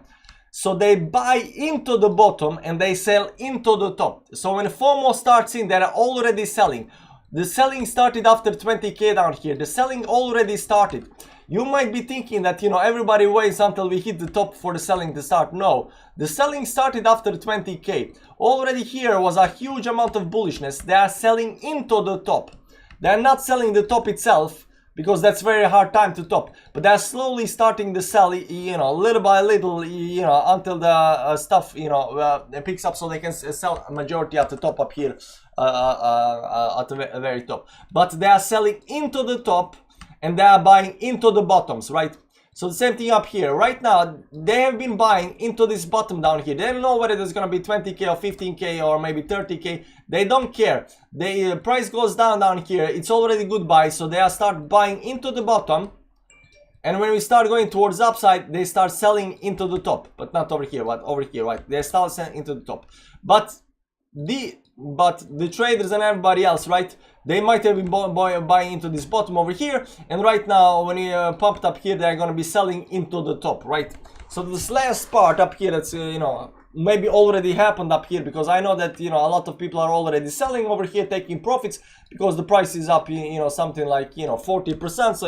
So they buy into the bottom and they sell into the top. So when FOMO starts in, they're already selling. The selling started after 20k down here. The selling already started. You might be thinking that, you know, everybody waits until we hit the top for the selling to start. No, the selling started after 20k. Already here was a huge amount of bullishness. They are selling into the top. They are not selling the top itself, because that's very hard time to top. But they're slowly starting to sell, you know, little by little, you know, until the stuff, you know, picks up, so they can sell a majority at the top up here, at the very top. But they are selling into the top, and they are buying into the bottoms, right? So the same thing up here. Right now, they have been buying into this bottom down here. They don't know whether there's gonna be 20k or 15k or maybe 30k. They don't care. The price goes down here. It's already good buy, so they are start buying into the bottom. And when we start going towards upside, they start selling into the top, but not over here, but over here, right? They start selling into the top. But the traders and everybody else, right? They might have been buying into this bottom over here, and right now when you pumped up here, they're gonna be selling into the top, right? So this last part up here, that's you know, maybe already happened up here, because I know that, you know, a lot of people are already selling over here, taking profits, because the price is up, you know, something like, you know, 40%. So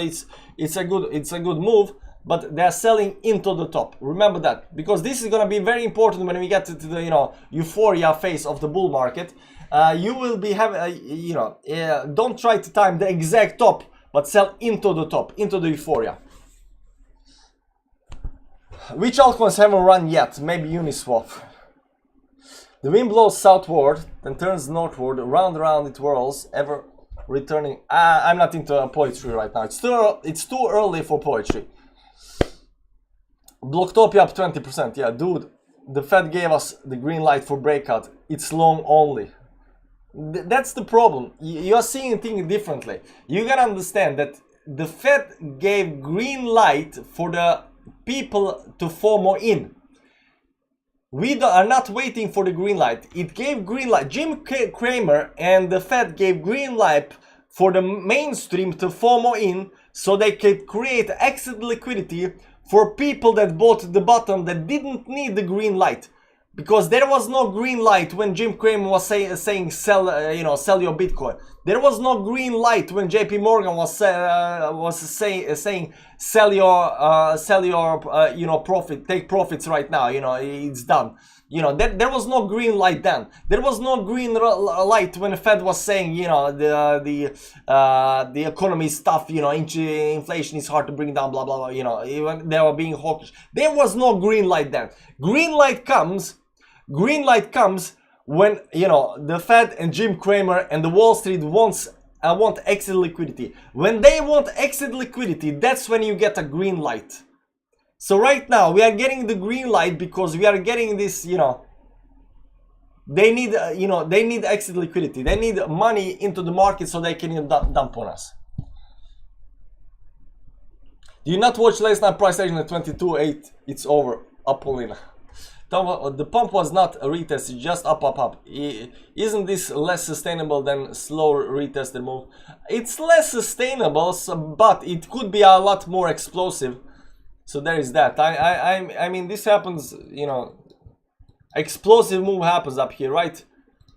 it's a good move. But they're selling into the top. Remember that, because this is going to be very important when we get to the, you know, euphoria phase of the bull market. You will be having, you know, don't try to time the exact top, but sell into the top, into the euphoria. Which altcoins haven't run yet? Maybe Uniswap. The wind blows southward, then turns northward, round it whirls, ever returning. I'm not into poetry right now. It's too early for poetry. Blocktopia up 20%. Yeah, dude, the Fed gave us the green light for breakout. It's long only. That's the problem. You're seeing things differently. You gotta understand that the Fed gave green light for the people to FOMO in. We are not waiting for the green light. It gave green light. Jim Cramer and the Fed gave green light for the mainstream to FOMO in, so they could create exit liquidity for people that bought the bottom that didn't need the green light, because there was no green light when Jim Cramer was saying sell, you know, sell your Bitcoin. There was no green light when JP Morgan was saying sell your you know, profit, take profits right now, you know, it's done. You know, there was no green light then. There was no green light when the Fed was saying, you know, the economy is tough, you know, inflation is hard to bring down, blah blah blah. You know, even they were being hawkish. There was no green light then. Green light comes when, you know, the Fed and Jim Cramer and the Wall Street want exit liquidity. When they want exit liquidity, that's when you get a green light. So right now we are getting the green light because we are getting this, you know, they need, you know, they need exit liquidity. They need money into the market so they can dump on us. Do you not watch last night price action at 22.8? It's over. Apollina. The pump was not a retest, it's just up. Isn't this less sustainable than slow retested move? It's less sustainable, but it could be a lot more explosive. So there is that. I mean, this happens, you know, explosive move happens up here, right?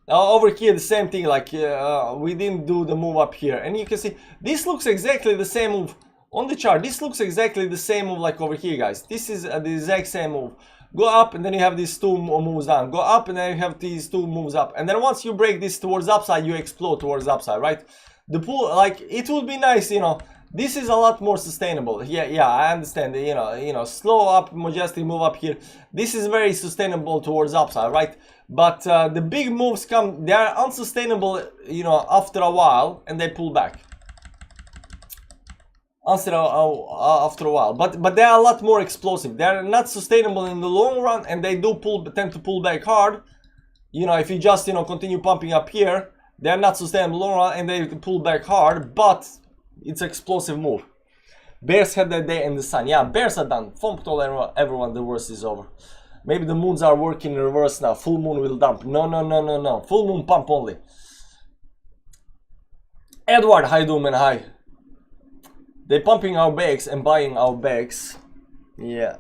Over here, the same thing, like we didn't do the move up here. And you can see, this looks exactly the same move on the chart. This looks exactly the same move like over here, guys. This is the exact same move. Go up and then you have these two moves down. Go up and then you have these two moves up. And then once you break this towards upside, you explode towards upside, right? The pool, like, it would be nice, you know. This is a lot more sustainable. Yeah, I understand. You know, slow up, majestic move up here. This is very sustainable towards upside, right? But the big moves come, they are unsustainable, you know, after a while, and they pull back. After a while, but they are a lot more explosive. They are not sustainable in the long run, and they do tend to pull back hard. You know, if you just, you know, continue pumping up here, they are not sustainable in the long run, and they pull back hard, but it's an explosive move. Bears had their day in the sun. Yeah, bears are done. FOMO told everyone the worst is over. Maybe the moons are working in reverse now. Full moon will dump. No. Full moon pump only. Edward, how you doing, man? Hi. They're pumping our bags and buying our bags. Yeah,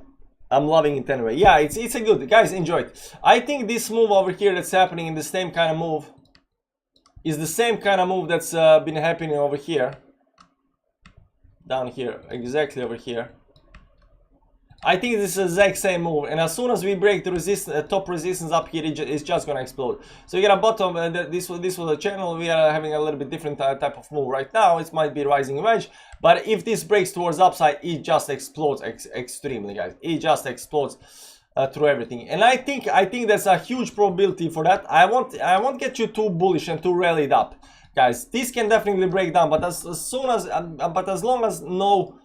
I'm loving it anyway. Yeah, it's a good, guys, enjoy it. I think this move over here that's happening in the same kind of move. is the same kind of move that's been happening over here, down here, exactly over here. I think this is the exact same move, and as soon as we break the top resistance up here, it's just gonna explode. So you get a bottom, this was a channel. We are having a little bit different type of move right now. It might be rising wedge, but if this breaks towards upside, it just explodes extremely, guys. It just explodes through everything, and I think there's a huge probability for that. I won't get you too bullish and too rallied up, guys. This can definitely break down, but as long as no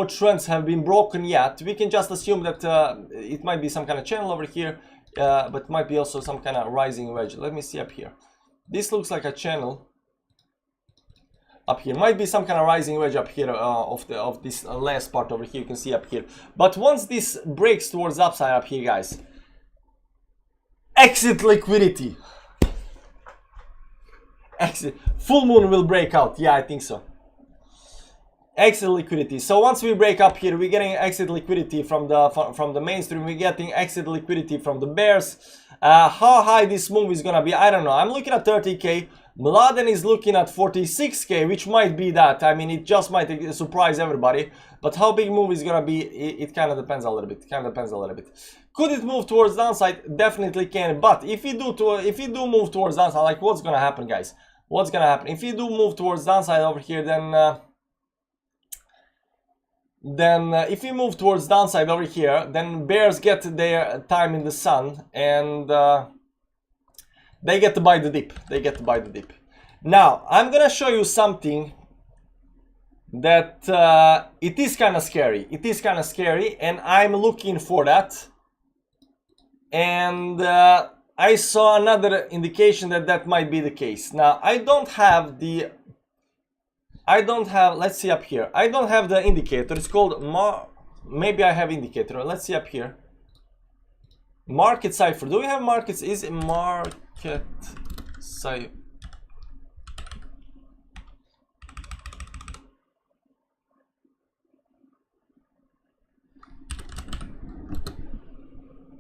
trends have been broken yet, we can just assume that it might be some kind of channel over here, but might be also some kind of rising wedge. Let me see up here. This looks like a channel up here. Might be some kind of rising wedge up here of this last part over here. You can see up here. But once this breaks towards upside up here, guys, exit liquidity. Exit. Full moon will break out. Yeah, I think so. Exit liquidity. So once we break up here, we're getting exit liquidity from the mainstream. We're getting exit liquidity from the bears. How high this move is gonna be, I don't know. I'm looking at 30k. Mladen is looking at 46k, which might be that. I mean, it just might surprise everybody. But how big move is gonna be, it kind of depends a little bit. Could it move towards downside? Definitely can. But if you do move towards downside, like what's gonna happen, guys? What's gonna happen if you do move towards downside over here? Then if we move towards downside over here, then bears get their time in the sun, and they get to buy the dip. Now I'm gonna show you something that it is kind of scary, and I'm looking for that, and I saw another indication that might be the case. Now I don't have, let's see up here. I don't have the indicator. It's called maybe I have indicator. Let's see up here. Market cipher. Do we have markets? Is it market cipher?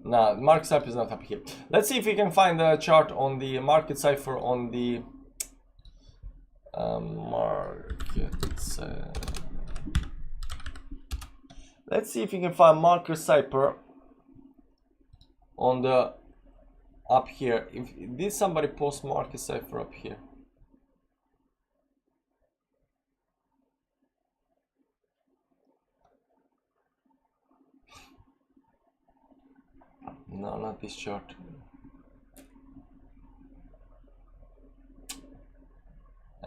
No, market cipher is not up here. Let's see if we can find the chart on the market cipher on the let's see if you can find market cipher on the up here. Did somebody post market cipher up here? No, not this chart.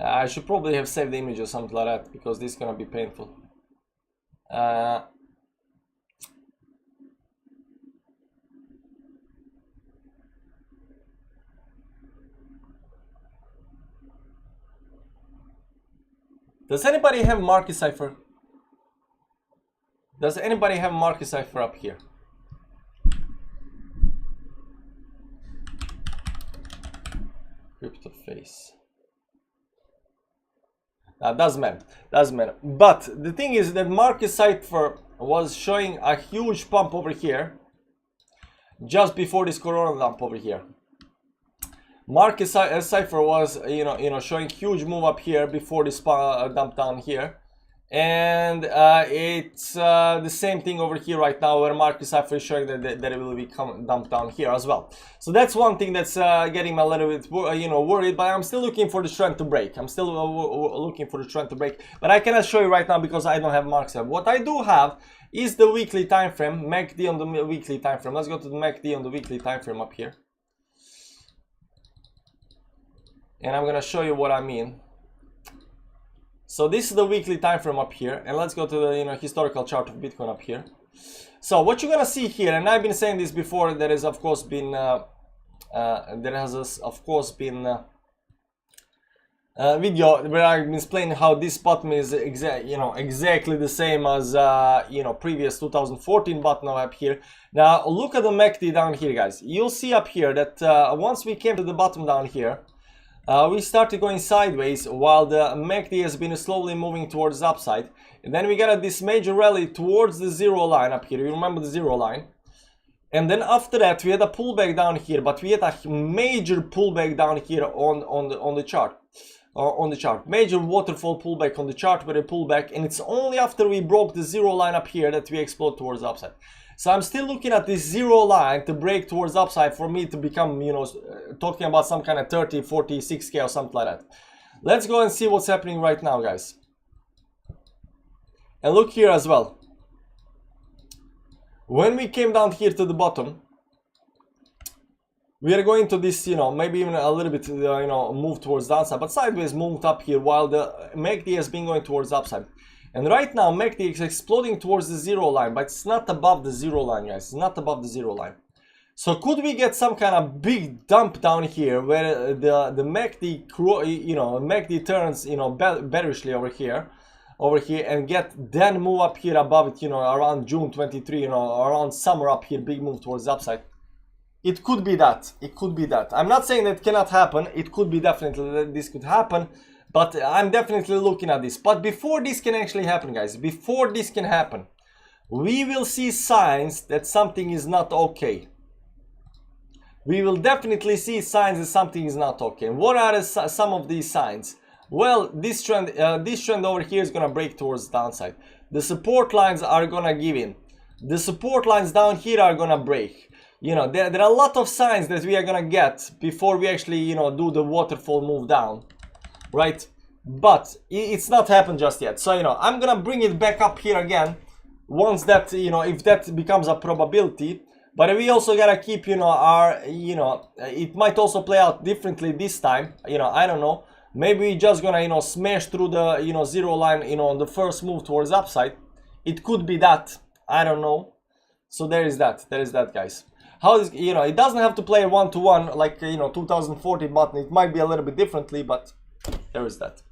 I should probably have saved the image or something like that, because this is gonna be painful. Does anybody have market cipher? Does anybody have market cipher up here? Crypto face. Doesn't matter. But the thing is that market cipher was showing a huge pump over here just before this corona dump over here. Market cipher was showing huge move up here before this dump down here, and it's the same thing over here right now, where market cipher is showing that it will become dumped down here as well. So that's one thing that's getting me a little bit worried, but I'm still looking for the trend to break. But I cannot show you right now because I don't have market cipher. What I do have is the weekly time frame, MACD on the weekly time frame. Let's go to the MACD on the weekly time frame up here, and I'm gonna show you what I mean. So this is the weekly time frame up here, and let's go to the historical chart of Bitcoin up here. So what you're gonna see here, and I've been saying this before, there has of course been video where I've been explaining how this bottom is exactly the same as previous 2014 bottom up here. Now look at the MACD down here, guys. You'll see up here that once we came to the bottom down here, we started going sideways while the MACD has been slowly moving towards the upside, and then we got this major rally towards the zero line up here. You remember the zero line, And then after that, we had a pullback down here, but we had a major pullback down here on the chart. Major waterfall pullback on the chart, where a pullback, and it's only after we broke the zero line up here that we explode towards the upside. So I'm still looking at this zero line to break towards upside for me to become, you know, talking about some kind of 30, 40, 6K or something like that. Let's go and see what's happening right now, guys. And look here as well. When we came down here to the bottom, we are going to this, you know, maybe even a little bit, you know, move towards the downside, but sideways moved up here while the MACD has been going towards the upside. And right now, MACD is exploding towards the zero line, but it's not above the zero line, guys. It's not above the zero line. So could we get some kind of big dump down here where the MACD, you know, MACD turns, you know, bearishly over here, and then move up here above it, you know, around June 23, you know, around summer up here, big move towards the upside. It could be that. It could be that. I'm not saying that it cannot happen. It could be definitely that this could happen, but I'm definitely looking at this. But before this can actually happen, guys, before this can happen, we will see signs that something is not okay. We will definitely see signs that something is not okay. And what are some of these signs? Well, this trend over here is gonna break towards the downside. The support lines are gonna give in. The support lines down here are gonna break. You know, there are a lot of signs that we are gonna get before we actually, you know, do the waterfall move down, right? But it's not happened just yet. So, you know, I'm gonna bring it back up here again once that, you know, if that becomes a probability. But we also gotta keep, you know, our, you know, it might also play out differently this time. You know, I don't know. Maybe we're just gonna, you know, smash through the, you know, zero line, you know, on the first move towards upside. It could be that. I don't know. So there is that. There is that, guys. How is, you know, it doesn't have to play one-to-one like, you know, 2040 button. It might be a little bit differently, but there is that.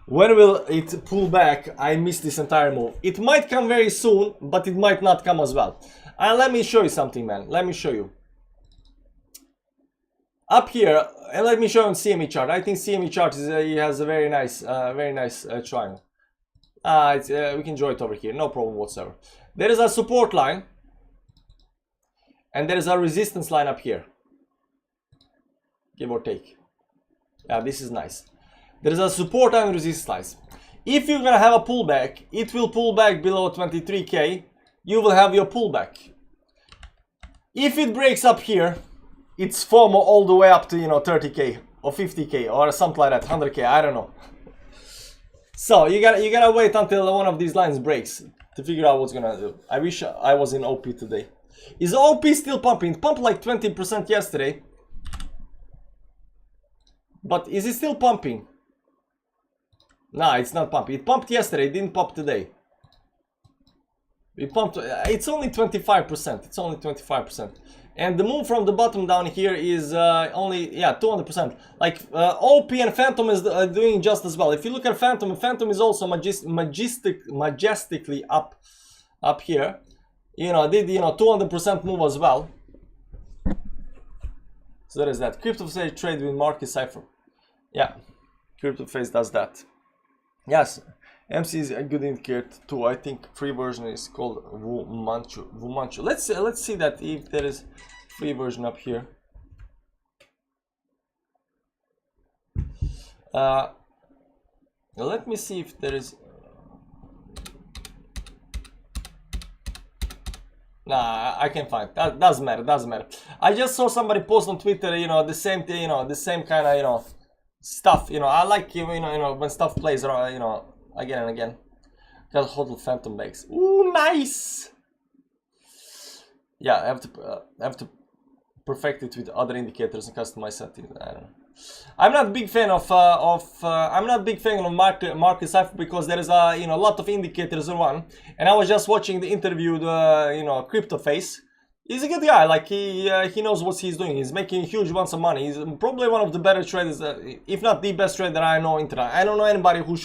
When will it pull back? I missed this entire move. It might come very soon, but it might not come as well. And let me show you something, man. Let me show you. Up here, and let me show you on CME chart. I think CME chart is it has a very nice triangle. We can draw it over here, no problem whatsoever. There is a support line, and there is a resistance line up here, give or take. Yeah, this is nice. There is a support and resistance lines. If you're gonna have a pullback, it will pull back below 23K. You will have your pullback. If it breaks up here, it's FOMO all the way up to, you know, 30K or 50K or something like that, 100K, I don't know. So you gotta wait until one of these lines breaks to figure out what's gonna do. I wish I was in OP today. Is OP still pumping? It pumped like 20% yesterday. But is it still pumping? Nah, it's not pumping. It pumped yesterday, it didn't pump today. It pumped, it's only 25%. It's only 25%. And the move from the bottom down here is only, yeah, 200%. Like OP and Phantom is doing just as well. If you look at Phantom, Phantom is also majestically up here. You know, did, you know, 200% move as well. So there is that. CryptoFace trade with market cipher. Yeah, CryptoFace does that. Yes, MC is a good indicator too. I think free version is called Wumanchu. Let's see that if there is free version up here. Let me see if there is. Nah, I can't find. That doesn't matter. Doesn't matter. I just saw somebody post on Twitter. You know, the same thing. You know, the same kind of, you know, stuff. You know, I like, you know when stuff plays around, you know, again and again. Got Hotel Phantom legs. Ooh, nice. Yeah, I have to perfect it with other indicators and customize settings. I don't know. I'm not a big fan of market cipher because there is a, you know, lot of indicators in one. And I was just watching the interview, you know, CryptoFace. He's a good guy. Like he knows what he's doing. He's making huge amounts of money. He's probably one of the better traders, if not the best trader I know in internet. I don't know anybody who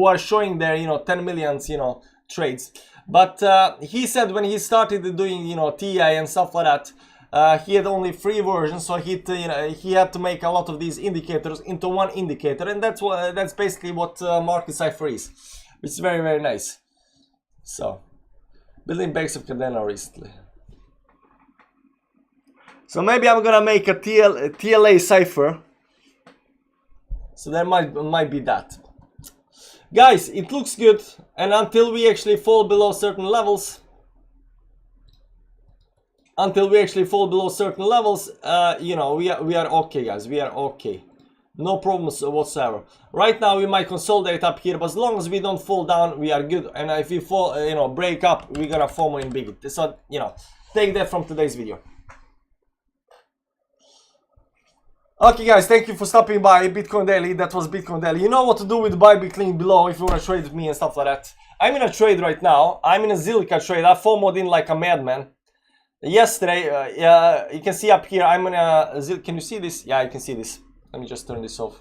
are showing their, you know, 10 millions, you know, trades. But he said when he started doing, you know, TI and stuff like that, he had only free versions, so he had to make a lot of these indicators into one indicator, and that's basically what market cipher is. It's very, very nice. So, building bags of Cardano recently. So maybe I'm gonna make a TLA cipher. So there might be that. Guys, it looks good, and until we actually fall below certain levels, you know, we are okay, guys. We are okay. No problems whatsoever. Right now we might consolidate up here, but as long as we don't fall down, we are good. And if we fall, you know, break up, we're gonna FOMO in big. So, you know, take that from today's video. Okay, guys, thank you for stopping by Bitcoin Daily. That was Bitcoin Daily. You know what to do with Bybit, link below if you want to trade with me and stuff like that. I'm in a trade right now. I'm in a Zilliqa trade. I FOMO'd in like a madman. Yesterday, you can see up here, I'm in a can you see this? Yeah, you can see this. Let me just turn this off.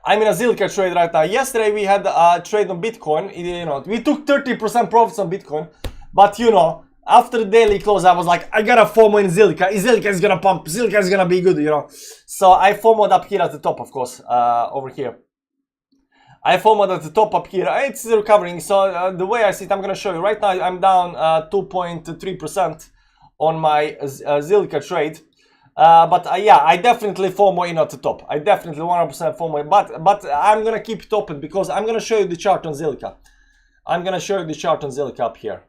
I'm in a Zilliqa trade right now. Yesterday we had a trade on Bitcoin. You know, we took 30% profits on Bitcoin, but you know, after the daily close, I was like, I gotta FOMO in Zilliqa. Zilliqa is gonna pump. Zilliqa is gonna be good, you know. So I FOMO'd up here at the top, of course, over here. I FOMO'd at the top up here. It's recovering. So the way I see it, I'm gonna show you. Right now, I'm down 2.3% on my Zilliqa trade. But yeah, I definitely FOMO in at the top. I definitely 100% FOMO. But I'm gonna keep it open because I'm gonna show you the chart on Zilliqa. I'm gonna show you the chart on Zilliqa up here.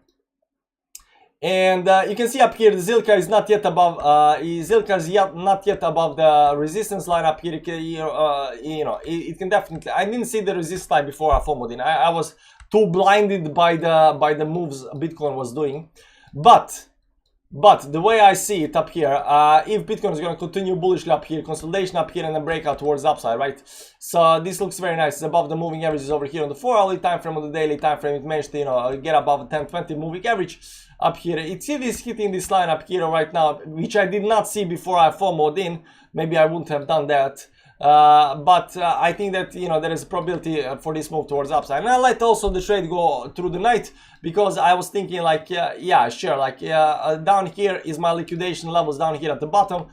And you can see up here, the Zilliqa is not yet above. Zilliqa is not yet above the resistance line up here. You know, it can definitely. I didn't see the resistance line before I FOMO'd in. I was too blinded by the moves Bitcoin was doing. But the way I see it up here, if Bitcoin is going to continue bullishly up here, consolidation up here, and then breakout towards the upside, right? So this looks very nice. It's above the moving averages over here on the 4-hourly time frame, on the daily time frame. It managed to, you know, get above the 10-20 moving average up here. It's hitting this line up here right now, which I did not see before I FOMO'd in. Maybe I wouldn't have done that. But I think that, you know, there is a probability for this move towards upside. And I let also the trade go through the night because I was thinking like, yeah, sure, like down here is my liquidation levels down here at the bottom.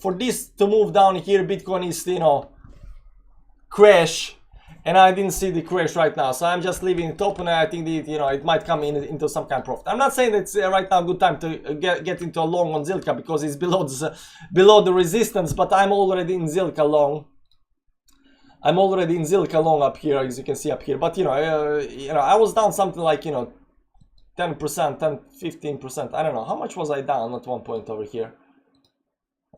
For this to move down here, Bitcoin is, you know, crash. And I didn't see the crash right now, so I'm just leaving it open. And I think that, you know, it might come into some kind of profit. I'm not saying that it's right now a good time to get into a long on Zilliqa because it's below the resistance. But I'm already in Zilliqa long. I'm already in Zilliqa long up here, as you can see up here. But you know, I was down something like, you know, 10%, 15%. I don't know how much was I down at one point over here.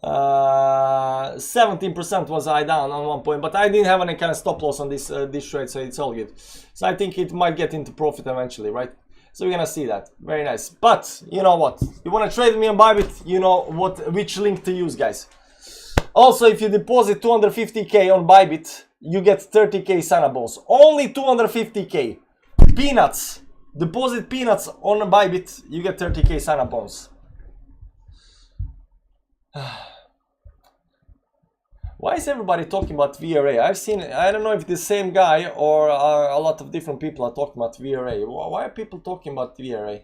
17% was I down on one point, but I didn't have any kind of stop loss on this trade, so it's all good. So I think it might get into profit eventually, right? So we're gonna see that. Very nice. But you know what? You wanna trade with me on Bybit? You know which link to use, guys. Also, if you deposit 250k on Bybit, you get 30k Sana bonus. Only 250k. Peanuts. Deposit peanuts on Bybit, you get 30k Sana bonus. Why is everybody talking about VRA? I've seen, I don't know if the same guy or a lot of different people are talking about VRA. Why are people talking about VRA?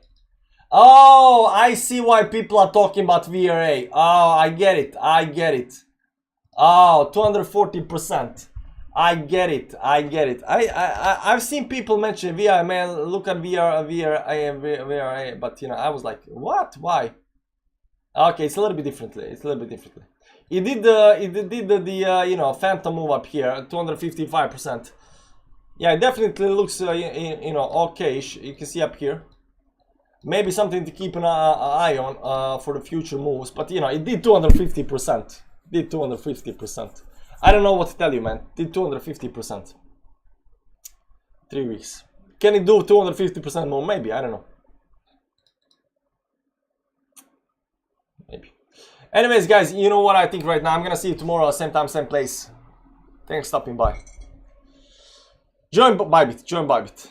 Oh, I see why people are talking about VRA. Oh, I get it. I get it. Oh, 240%. I get it. I get it. I've seen people mention VRA, man, look at VRA, but you know, I was like, what? Why? Okay, it's a little bit differently. It's a little bit differently. It did the you know, phantom move up here, 255%. Yeah, it definitely looks you know, okay-ish. You can see up here. Maybe something to keep an eye on for the future moves. But you know, it did 250%. Did 250%. I don't know what to tell you, man. Did 250%. 3 weeks. Can it do 250% more? Maybe. I don't know. Maybe. Anyways, guys, you know what I think right now. I'm gonna see you tomorrow, same time, same place. Thanks for stopping by. Join Bybit. Join Bybit.